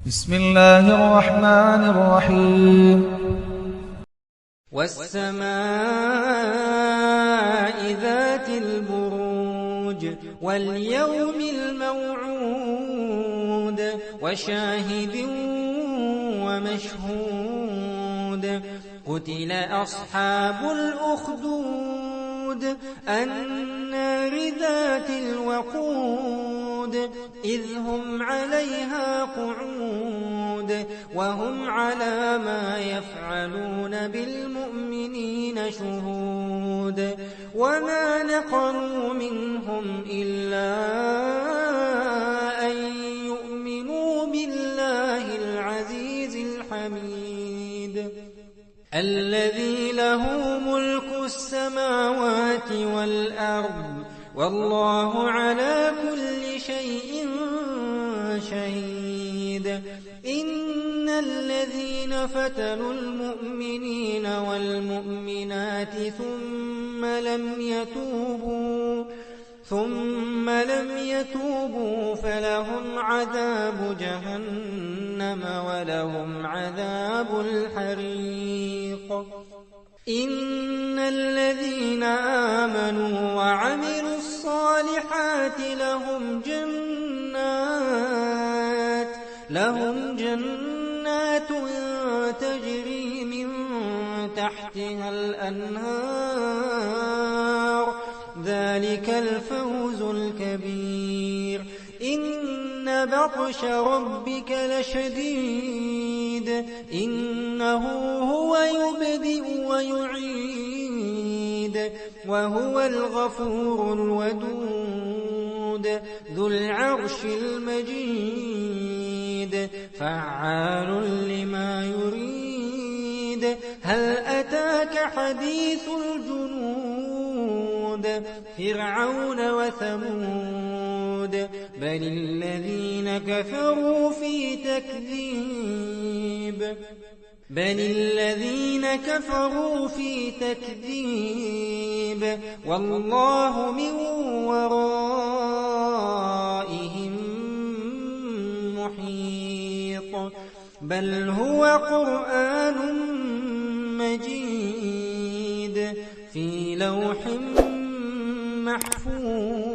بسم الله الرحمن الرحيم والسماء ذات البروج واليوم الموعود وشاهد ومشهود قتل أصحاب الأخدود النار ذات الوقود إذ هم عليها قعود وهم على ما يفعلون بالمؤمنين شهود وما نقموا منهم إلا أن يؤمنوا بالله العزيز الحميد الذي له ملك السماوات والأرض والله على كل شيء شهيد إن الذين فتنوا المؤمنين والمؤمنات ثم لم يتوبوا فلهم عذاب جهنم ولهم عذاب الحريق إن الذين آمنوا وعملوا الصالحات لهم جنات تجري من تحتها الأنهار ذلك الفوز الكبير إن بطش ربك لشديد إنه هو يبدئ ويعيد وهو الغفور الودود ذو العرش المجيد فعال لما يريد هل أتاك حديث الجنود فرعون وثمود بل الذين كفروا في تكذيب والله من ورائهم محيط بل هو قرآن مجيد في لوح محفوظ